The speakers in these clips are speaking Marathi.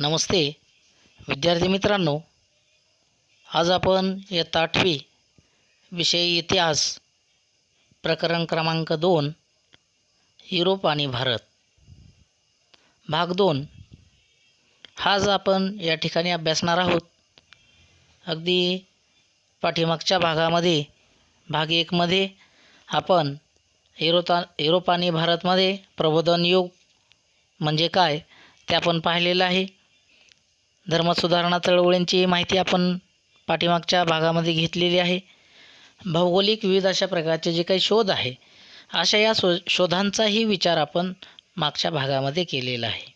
नमस्ते विद्यार्थी मित्रांनो, आज आपण इयत्ता 8वी विषय इतिहास प्रकरण क्रमांक 2 युरोप आणि भारत भाग 2 हा आज आपण या ठिकाणी अभ्यासणार आहोत. अगदी पाठीमागच्या भागामध्ये भाग 1 मध्ये आपण युरोप आणि भारतमध्ये प्रबोधन युग म्हणजे काय ते आपण पाहिलेलं आहे. धर्मसुधारणा चळवळींची माहिती आपण पाठीमागच्या भागामध्ये घेतलेली आहे. भौगोलिक विविध अशा प्रकारचे जे काही शोध आहे अशा या शोधांचाही विचार आपण मागच्या भागामध्ये केलेला आहे.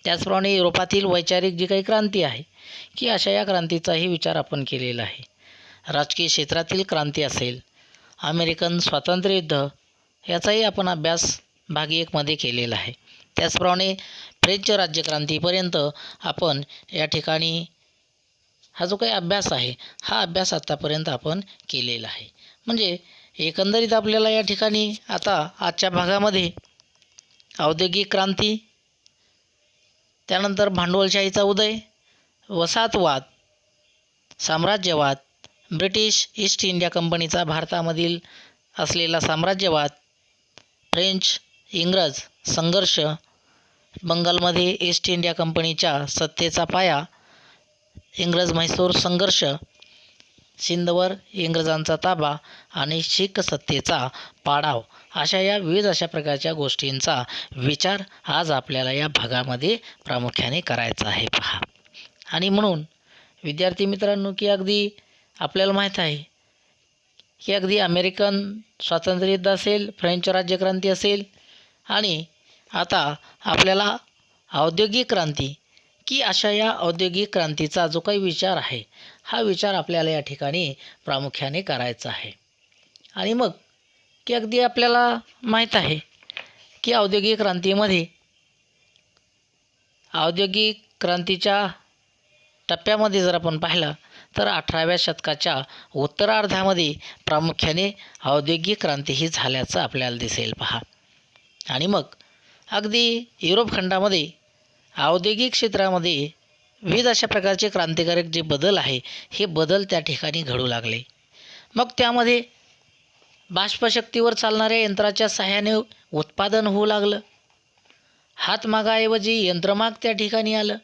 त्याचप्रमाणे युरोपातील वैचारिक जी काही क्रांती आहे की अशा या क्रांतीचाही विचार आपण केलेला आहे. राजकीय क्षेत्रातील क्रांती असेल, अमेरिकन स्वातंत्र्ययुद्ध याचाही आपण अभ्यास भाग 1 मध्ये केलेला आहे. त्याचप्रमाणे फ्रेंच राज्यक्रांतीपर्यंत आपण या ठिकाणी हा जो काही अभ्यास आहे हा अभ्यास आत्तापर्यंत आपण केलेला आहे. म्हणजे एकंदरीत आपल्याला या ठिकाणी आता आजच्या भागामध्ये औद्योगिक क्रांती, त्यानंतर भांडवलशाहीचा उदय, वसाहतवाद, साम्राज्यवाद, ब्रिटिश ईस्ट इंडिया कंपनीचा भारतामधील असलेला साम्राज्यवाद, फ्रेंच इंग्रज संघर्ष, बंगालमध्ये ईस्ट इंडिया कंपनीच्या सत्तेचा पाया, इंग्रज म्हैसूर संघर्ष, सिंधवर इंग्रजांचा ताबा आणि शीख सत्तेचा पाडाव अशा या विविध अशा प्रकारच्या गोष्टींचा विचार आज आपल्याला या भागामध्ये प्रामुख्याने करायचा आहे. पहा, आणि म्हणून विद्यार्थी मित्रांनो की अगदी आपल्याला माहीत आहे की अगदी अमेरिकन स्वातंत्र्ययुद्ध असेल, फ्रेंच राज्यक्रांती असेल आणि आता आपल्याला औद्योगिक क्रांती की अशा या औद्योगिक क्रांतीचा जो काही विचार आहे हा विचार आपल्याला या ठिकाणी प्रामुख्याने करायचा आहे. आणि मग की अगदी आपल्याला माहीत आहे की औद्योगिक क्रांतीच्या टप्प्यामध्ये जर आपण पाहिलं तर 18व्या शतकाच्या उत्तरार्धामध्ये प्रामुख्याने औद्योगिक क्रांती ही झाल्याचं आपल्याला दिसेल. पहा, आणि मग अगदी युरोप खंडामध्ये औद्योगिक क्षेत्रामध्ये विविध अशा प्रकारचे क्रांतिकारक जे बदल आहे हे बदल त्या ठिकाणी घडू लागले. मग त्यामध्ये बाष्पशक्तीवर चालणाऱ्या यंत्राच्या सहाय्याने उत्पादन होऊ लागलं. हातमागाऐवजी यंत्रमाग त्या ठिकाणी आलं.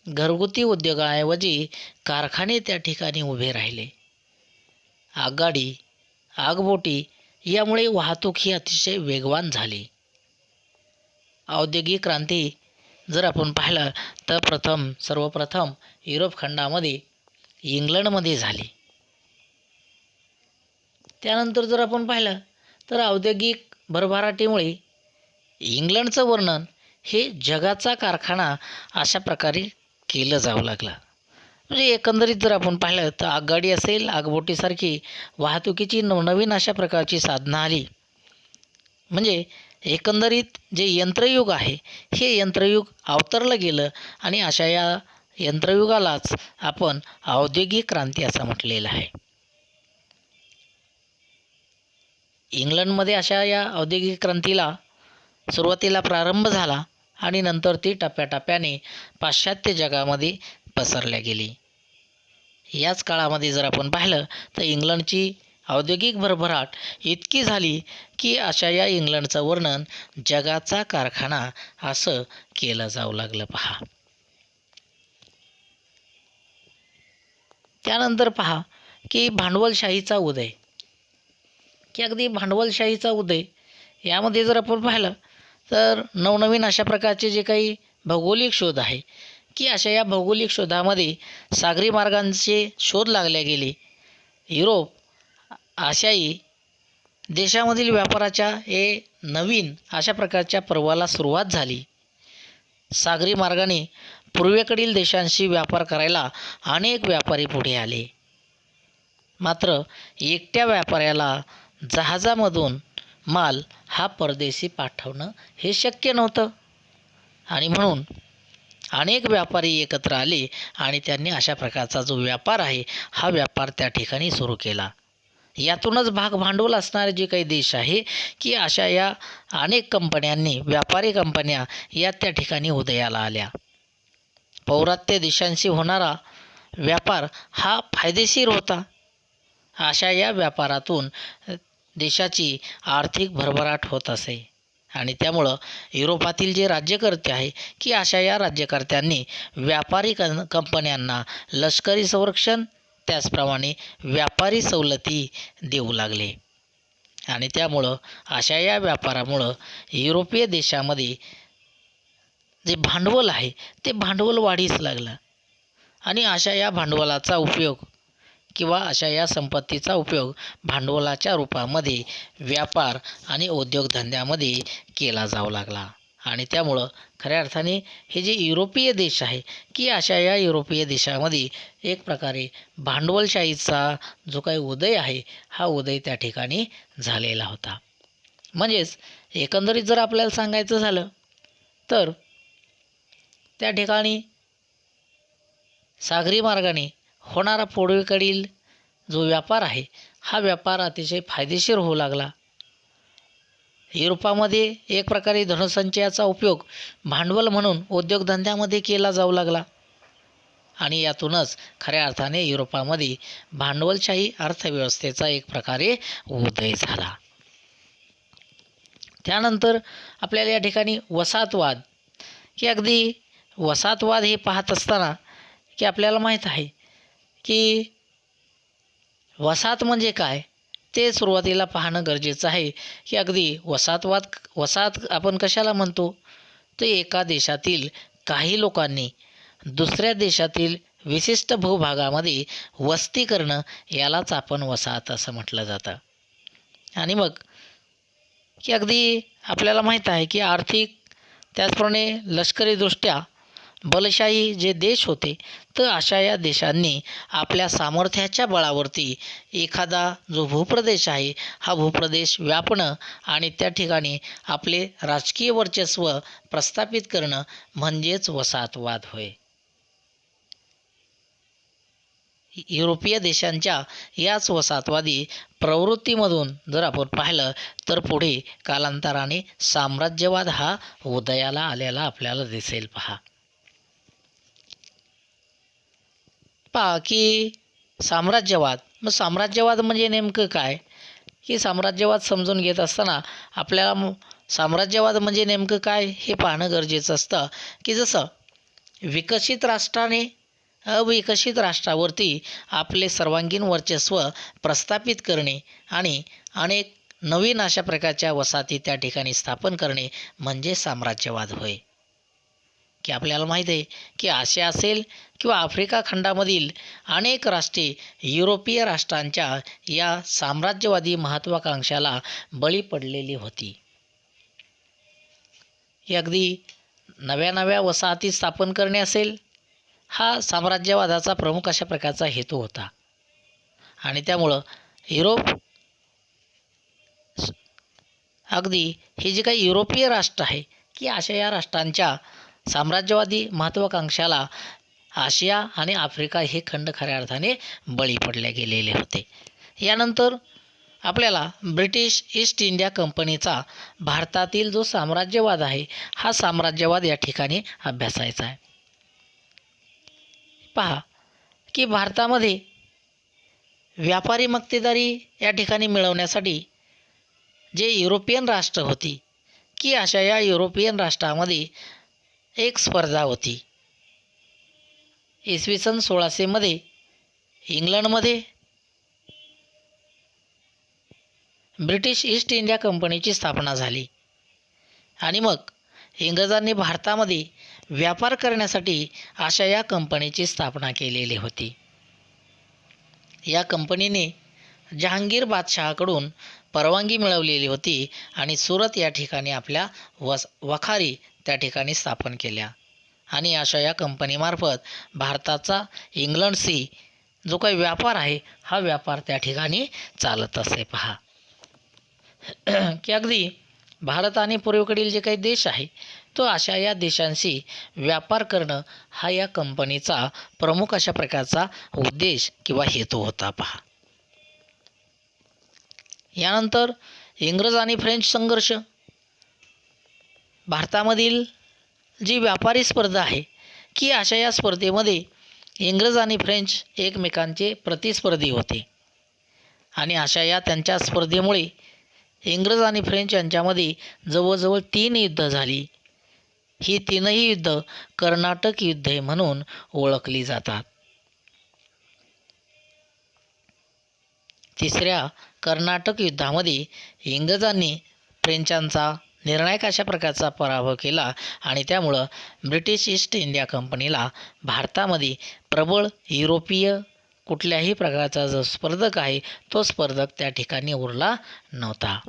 घरगुती उद्योगाऐवजी कारखाने त्या ठिकाणी उभे राहिले. आगगाडी, आगबोटी यामुळे वाहतूक ही अतिशय वेगवान झाली. औद्योगिक क्रांती जर आपण पाहिलं तर सर्वप्रथम युरोप खंडामध्ये इंग्लंडमध्ये झाली. त्यानंतर जर आपण पाहिलं तर औद्योगिक भरभराटीमुळे इंग्लंडचं वर्णन हे जगाचा कारखाना अशा प्रकारे केलं जाऊ लागलं. म्हणजे एकंदरीत जर आपण पाहिलं तर आगगाडी असेल, आगबोटीसारखी वाहतुकीची नवनवीन अशा प्रकारची साधनं आली. म्हणजे एकंदरीत जे यंत्रयुग आहे हे यंत्रयुग अवतरलं गेलं आणि अशा या यंत्रयुगालाच आपण औद्योगिक क्रांती असं म्हटलेलं आहे. इंग्लंडमध्ये अशा या औद्योगिक क्रांतीला सुरुवातीला प्रारंभ झाला आणि नंतर ती टप्प्याटप्प्याने पाश्चात्य जगामध्ये पसरल्या गेली. याच काळामध्ये जर आपण पाहिलं तर इंग्लंडची औद्योगिक भरभराट इतकी झाली की अशा या इंग्लंडचं वर्णन जगाचा कारखाना असं केलं जाऊ लागलं. पहा, त्यानंतर पहा की भांडवलशाहीचा उदय की अगदी भांडवलशाहीचा उदय यामध्ये जर आपण पाहिलं तर नवनवीन अशा प्रकारचे जे काही भौगोलिक शोध आहे की अशा या भौगोलिक शोधामध्ये सागरी मार्गांचे शोध लागले गेले. युरोप आशियाई देशामधील व्यापाराच्या हे नवीन अशा प्रकारच्या पर्वाला सुरुवात झाली. सागरी मार्गाने पूर्वेकडील देशांशी व्यापार करायला अनेक व्यापारी पुढे आले. मात्र एकट्या व्यापाऱ्याला जहाजामधून माल हा परदेशी पाठवणं हे शक्य नव्हतं आणि म्हणून अनेक व्यापारी एकत्र आले आणि त्यांनी अशा प्रकारचा जो व्यापार आहे हा व्यापार त्या ठिकाणी सुरू केला. यातूनच भागभांडवल असणारे जे काही देश आहे की अशा या अनेक कंपन्यांनी, व्यापारी कंपन्या या त्या ठिकाणी उदयाला आल्या. पौर्वात्य देशांशी होणारा व्यापार हा फायदेशीर होता. अशा या व्यापारातून देशाची आर्थिक भरभराट होत असे आणि त्यामुळं युरोपातील जे राज्यकर्ते आहे की अशा या राज्यकर्त्यांनी व्यापारी कंपन्यांना लष्करी संरक्षण त्याचप्रमाणे व्यापारी सवलती देऊ लागले आणि त्यामुळं अशा या व्यापारामुळं युरोपीय देशामध्ये जे भांडवल आहे ते भांडवल वाढीस लागलं आणि अशा या भांडवलाचा उपयोग किंवा अशा या संपत्तीचा उपयोग भांडवलाच्या रूपामध्ये व्यापार आणि उद्योगधंद्यामध्ये केला जाऊ लागला आणि त्यामुळं खऱ्या अर्थाने हे जे युरोपीय देश आहे की अशा या युरोपीय देशामध्ये एक प्रकारे भांडवलशाहीचा जो काही उदय आहे हा उदय त्या ठिकाणी झालेला होता. म्हणजेच एकंदरीत जर आपल्याला सांगायचं झालं तर त्या ठिकाणी सागरी मार्गाने होणारा पूर्वेकडील जो व्यापार आहे हा व्यापार अतिशय फायदेशीर होऊ लागला. युरोपामध्ये एक प्रकारे धनसंचयाचा उपयोग भांडवल म्हणून उद्योगधंद्यामध्ये केला जाऊ लागला आणि यातूनच खऱ्या अर्थाने युरोपामध्ये भांडवलशाही अर्थव्यवस्थेचा एक प्रकारे उदय झाला. त्यानंतर आपल्याला या ठिकाणी वसाहतवाद की अगदी वसाहतवाद हे पाहत असताना की आपल्याला माहीत आहे की वसाहत म्हणजे काय ते सुरुवातीला पाहणं गरजेचं आहे की अगदी वसाहत आपण कशाला म्हणतो ते एका देशातील काही लोकांनी दुसऱ्या देशातील विशिष्ट भूभागामध्ये वस्ती करणं यालाच आपण वसाहत असं म्हटलं जातं. आणि मग की अगदी आपल्याला माहीत आहे की आर्थिक त्याचप्रमाणे लष्करीदृष्ट्या बलशाही जे देश होते तर अशा या देशांनी आपल्या सामर्थ्याच्या बळावरती एखादा जो भूप्रदेश आहे हा भूप्रदेश व्यापणं आणि त्या ठिकाणी आपले राजकीय वर्चस्व प्रस्थापित करणं म्हणजेच वसाहतवाद होय. युरोपीय देशांच्या याच वसाहतवादी प्रवृत्तीमधून जर आपण पाहिलं तर पुढे कालांतराने साम्राज्यवाद हा उदयाला आलेला आपल्याला दिसेल. पहा की साम्राज्यवाद म्हणजे नेमकं काय की साम्राज्यवाद समजून घेत असताना आपल्याला साम्राज्यवाद म्हणजे नेमकं काय हे पाहणं गरजेचं असतं की जसं विकसित राष्ट्राने अविकसित राष्ट्रावरती आपले सर्वांगीण वर्चस्व प्रस्थापित करणे आणि अनेक नवीन अशा प्रकारच्या वसाहती त्या ठिकाणी स्थापन करणे म्हणजे साम्राज्यवाद होय. की आपल्याला माहीत आहे की आशिया असेल किंवा आफ्रिका खंडामधील अनेक राष्ट्रे युरोपीय राष्ट्रांच्या या साम्राज्यवादी महत्त्वाकांक्षाला बळी पडलेली होती. ही अगदी नव्या वसाहती स्थापन करणे असेल हा साम्राज्यवादाचा प्रमुख अशा प्रकारचा हेतू होता आणि त्यामुळं युरोप अगदी हे जे काही युरोपीय राष्ट्र आहे की अशा या राष्ट्रांच्या साम्राज्यवादी महत्त्वाकांक्षाला आशिया आणि आफ्रिका हे खंड खऱ्या अर्थाने बळी पडले गेलेले होते. यानंतर आपल्याला ब्रिटिश ईस्ट इंडिया कंपनीचा भारतातील जो साम्राज्यवाद आहे हा साम्राज्यवाद या ठिकाणी अभ्यासायचा आहे. पहा की भारतामध्ये व्यापारी मक्तेदारी या ठिकाणी मिळवण्यासाठी जे युरोपियन राष्ट्र होती की अशा या युरोपियन राष्ट्रामध्ये एक स्पर्धा होती. इसवी सन 1600 इंग्लंडमध्ये ब्रिटिश ईस्ट इंडिया कंपनीची स्थापना झाली आणि मग इंग्रजांनी भारतामध्ये व्यापार करण्यासाठी अशा या कंपनीची स्थापना केलेली होती. या कंपनीने जहांगीर बादशहाकडून परवानगी मिळवलेली होती आणि सुरत या ठिकाणी आपल्या वखारी त्या ठिकाणी स्थापन केल्या आणि अशा या कंपनीमार्फत भारताचा इंग्लंडशी जो काही व्यापार आहे हा व्यापार त्या ठिकाणी चालत असे. पहा की अगदी भारत आणि पूर्वेकडील जे काही देश आहे तो अशा या देशांशी व्यापार करणं हा या कंपनीचा प्रमुख अशा प्रकारचा उद्देश किंवा हेतू होता. पहा यानंतर इंग्रज आणि फ्रेंच संघर्ष, भारतामधील जी व्यापारी स्पर्धा आहे की अशा या स्पर्धेमध्ये इंग्रज आणि फ्रेंच एकमेकांचे प्रतिस्पर्धी होते आणि अशा या त्यांच्या स्पर्धेमुळे इंग्रज आणि फ्रेंच यांच्यामध्ये जवळजवळ 3 युद्ध झाली. ही 3ही युद्ध कर्नाटक युद्धे म्हणून ओळखली जातात. तिसऱ्या कर्नाटक युद्धामध्ये इंग्रजांनी फ्रेंचांचा निर्णायक अशा प्रकारचा पराभव केला आणि त्यामुळं ब्रिटिश ईस्ट इंडिया कंपनीला भारतामध्ये प्रबळ युरोपीय कुठल्याही प्रकारचा जो स्पर्धक आहे तो स्पर्धक त्या ठिकाणी उरला नव्हता.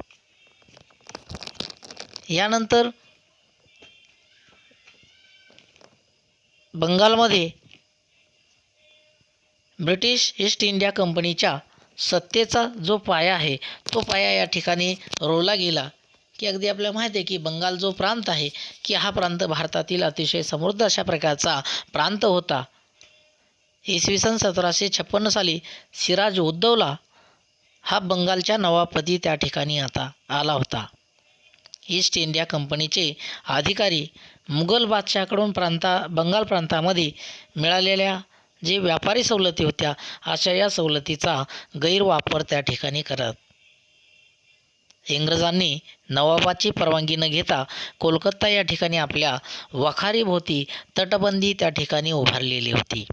यानंतर बंगालमध्ये ब्रिटिश ईस्ट इंडिया कंपनीच्या सत्तेचा जो पाया आहे तो पाया या ठिकाणी रोवला गेला की अगदी आपल्याला माहिती आहे की बंगाल जो प्रांत आहे की हा प्रांत भारतातील अतिशय समृद्ध अशा प्रकारचा प्रांत होता. इसवी सन 1756 साली सिराज उद्दौला हा बंगालच्या नवाबपदी त्या ठिकाणी आता आला होता. ईस्ट इंडिया कंपनीचे अधिकारी मुघल बादशहाकडून बंगाल प्रांतामध्ये मिळालेल्या जे व्यापारी सवलती होत्या अशा या सवलतीचा गैरवापर त्या ठिकाणी करत इंग्रजांनी नवाबाची परवानगी न घेता कोलकाता या ठिकाणी आपल्या वखारीभोवती तटबंदी त्या ठिकाणी उभारलेली होती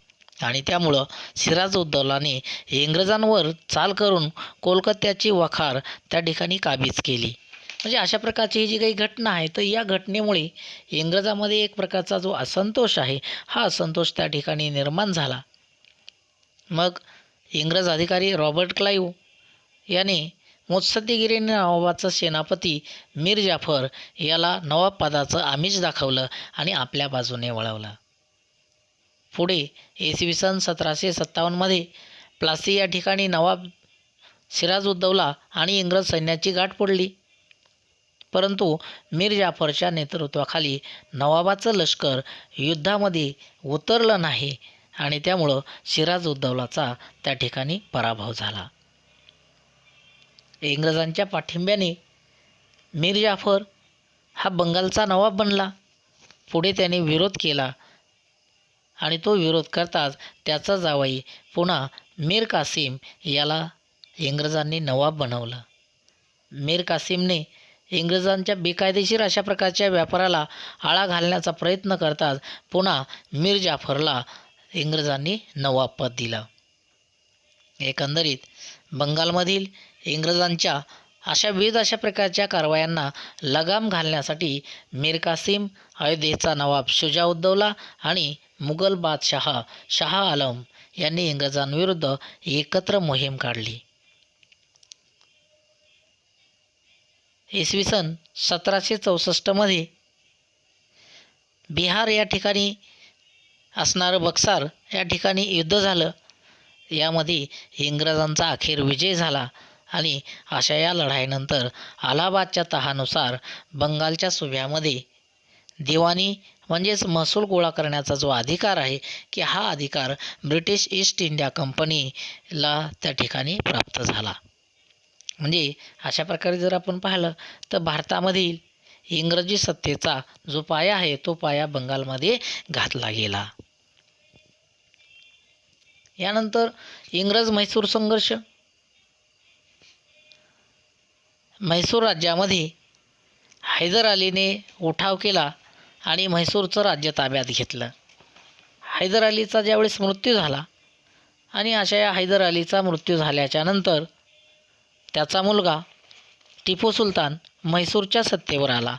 आणि त्यामुळं सिराज उद्दौलाने इंग्रजांवर चाल करून कोलकात्याची वखार त्या ठिकाणी काबीज केली. म्हणजे अशा प्रकारची ही जी काही घटना आहे तर या घटनेमुळे इंग्रजांमध्ये एक प्रकारचा जो असंतोष आहे हा असंतोष त्या ठिकाणी निर्माण झाला. मग इंग्रज अधिकारी रॉबर्ट क्लाईव्ह याने मुत्सद्देगिरीने नवाबाचा सेनापती मीर जाफर याला नवाब पदाचं आमिष दाखवलं आणि आपल्या बाजूने वळवलं. पुढे इसवी सन 1757मध्ये प्लासी या ठिकाणी नवाब सिराज उद्दौला आणि इंग्रज सैन्याची गाठ पडली. परंतु मीर जाफरच्या नेतृत्वाखाली नवाबाचं लष्कर युद्धामध्ये उतरलं नाही आणि त्यामुळं सिराज उद्दौलाचा त्या ठिकाणी पराभव झाला. इंग्रजांच्या पाठिंब्याने मीर जाफर हा बंगालचा नवाब बनला. पुढे त्याने विरोध केला आणि तो विरोध करताच त्याचा जावई पुन्हा मीर कासिम याला इंग्रजांनी नवाब बनवलं. मीर कासिमने इंग्रजांच्या बेकायदेशीर अशा प्रकारच्या व्यापाराला आळा घालण्याचा प्रयत्न करताच पुन्हा मीर जाफरला इंग्रजांनी नवाबपद दिलं. एकंदरीत बंगालमधील इंग्रजांच्या अशा विविध अशा प्रकारच्या कारवायांना लगाम घालण्यासाठी मीर कासिम, अयोध्येचा नवाब शुजाउद्दौला आणि मुघल बादशहा शाह आलम यांनी इंग्रजांविरुद्ध एकत्र मोहीम काढली. इसवी सन 1764मध्ये बिहार या ठिकाणी असणारं बक्सार या ठिकाणी युद्ध झालं. यामध्ये इंग्रजांचा अखेर विजय झाला आणि अशा या लढाईनंतर अलाहाबादच्या तहानुसार बंगालच्या सुभ्यामध्ये दिवाणी म्हणजेच महसूल गोळा करण्याचा जो अधिकार आहे की हा अधिकार ब्रिटिश ईस्ट इंडिया कंपनीला त्या ठिकाणी प्राप्त झाला. म्हणजे अशा प्रकारे जर आपण पाहिलं तर भारतामधील इंग्रजी सत्तेचा जो पाया आहे तो पाया बंगालमध्ये घातला गेला. यानंतर इंग्रज म्हैसूर संघर्ष. म्हैसूर राज्यामध्ये हैदर अलीने उठाव केला आणि म्हैसूरचं राज्य ताब्यात घेतलं. हैदर अलीचा ज्यावेळेस मृत्यू झाला आणि अशा या हैदर अलीचा मृत्यू झाल्याच्या नंतर त्याचा मुलगा टिपू सुलतान म्हैसूरच्या सत्तेवर आला.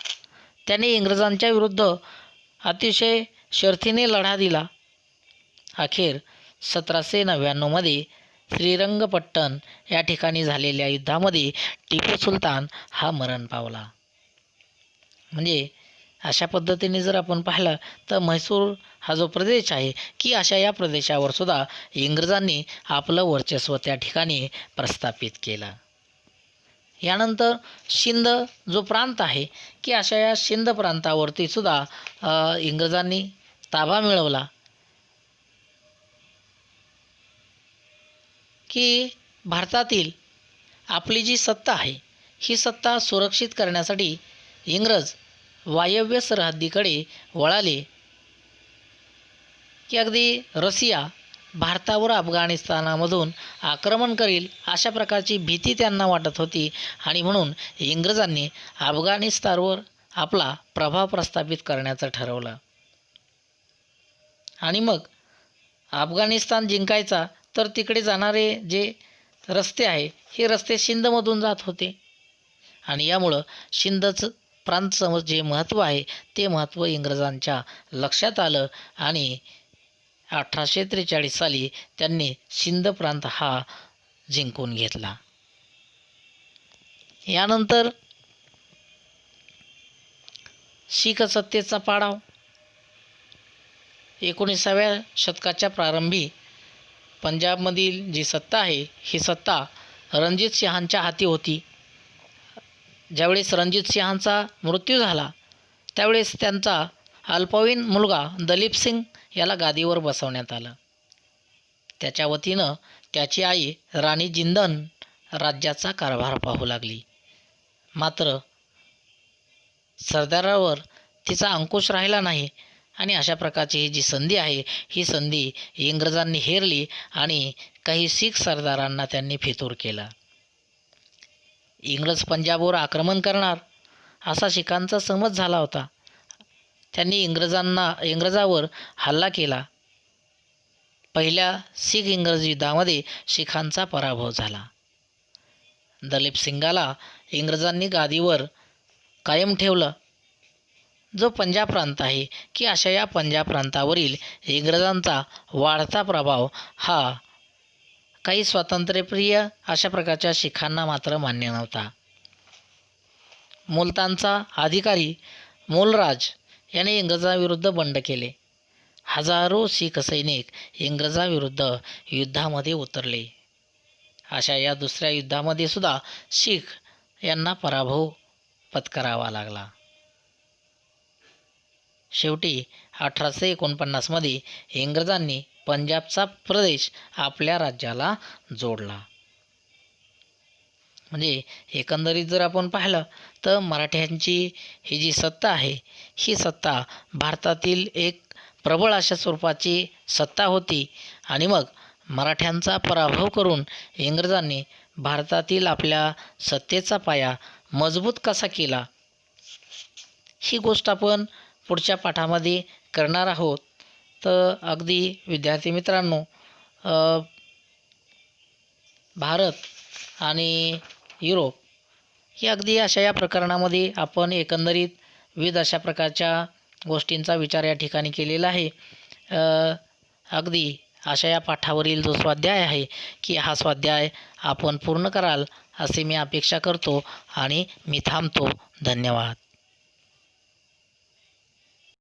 त्याने इंग्रजांच्या विरुद्ध अतिशय शर्थीने लढा दिला. अखेर 1799मध्ये श्रीरंगपट्टण या ठिकाणी झालेल्या युद्धामध्ये टिपू सुलतान हा मरण पावला. म्हणजे अशा पद्धतीने जर आपण पाहिलं तर म्हैसूर हा जो प्रदेश आहे की अशा या प्रदेशावर सुद्धा इंग्रजांनी आपलं वर्चस्व त्या ठिकाणी प्रस्थापित केलं. यानंतर सिंध जो प्रांत आहे की अशा या सिंध प्रांतावरती सुद्धा इंग्रजांनी ताबा मिळवला. की भारतातील आपली जी सत्ता आहे ही सत्ता सुरक्षित करण्यासाठी इंग्रज वायव्य सरहद्दीकडे वळाले की अगदी रशिया भारतावर अफगाणिस्तानामधून आक्रमण करील अशा प्रकारची भीती त्यांना वाटत होती आणि म्हणून इंग्रजांनी अफगाणिस्तानवर आपला प्रभाव प्रस्थापित करण्याचं ठरवलं. आणि मग अफगाणिस्तान जिंकायचा तर तिकडे जाणारे जे रस्ते आहे हे रस्ते सिंधमधून जात होते आणि यामुळं सिंधचं प्रांतचं जे महत्त्व आहे ते महत्त्व इंग्रजांच्या लक्षात आलं आणि 1843 साली त्यांनी सिंध प्रांत हा जिंकून घेतला. यानंतर शीख सत्तेचा पाडाव 19व्या शतकाच्या प्रारंभी पंजाबमधील जी सत्ता आहे ही सत्ता रणजित सिंहांच्या हाती होती. ज्यावेळेस रणजित सिंहांचा मृत्यू झाला त्यावेळेस त्यांचा अल्पवयीन मुलगा दलीप सिंग याला गादीवर बसवण्यात आलं. त्याच्या वतीनं त्याची आई राणी जिंदन राज्याचा कारभार पाहू लागली. मात्र सरदारावर तिचा अंकुश राहिला नाही आणि अशा प्रकारची ही जी संधी आहे ही संधी इंग्रजांनी हेरली आणि काही शीख सरदारांना त्यांनी फितूर केला. इंग्रज पंजाबवर आक्रमण करणार असा शीखांचा समज झाला होता. त्यांनी इंग्रजावर हल्ला केला. पहिल्या शीख इंग्रज युद्धामध्ये शीखांचा पराभव झाला. दलीप सिंगाला इंग्रजांनी गादीवर कायम ठेवलं. जो पंजाब प्रांत आहे की अशा या पंजाब प्रांतावरील इंग्रजांचा वाढता प्रभाव हा काही स्वातंत्र्यप्रिय अशा प्रकारच्या शीखांना मात्र मान्य नव्हता. मुलतानचा अधिकारी मोलराज याने इंग्रजांविरुद्ध बंड केले. हजारो शीख सैनिक इंग्रजांविरुद्ध युद्धामध्ये उतरले. अशा या दुसऱ्या युद्धामध्ये सुद्धा शीख यांना पराभव पत्करावा लागला. शेवटी 1849 मध्ये इंग्रजांनी पंजाबचा प्रदेश आपल्या राज्याला जोडला. म्हणजे एकंदरीत जर आपण पाहिलं तर मराठ्यांची ही जी सत्ता आहे ही सत्ता भारतातील एक प्रबळ अशा स्वरूपाची सत्ता होती आणि मग मराठ्यांचा पराभव करून इंग्रजांनी भारतातील आपल्या सत्तेचा पाया मजबूत कसा केला ही गोष्ट आपण पुढच्या पाठामध्ये करणार आहोत. तर अगदी विद्यार्थी मित्रांनो, भारत आणि युरोप ही अगदी अशा या प्रकरणामध्ये आपण एकंदरीत विविध अशा प्रकारच्या गोष्टींचा विचार या ठिकाणी केलेला आहे. अगदी अशा या पाठावरील जो स्वाध्याय आहे की हा स्वाध्याय आपण पूर्ण कराल असे मी अपेक्षा करतो आणि मी थांबतो. धन्यवाद.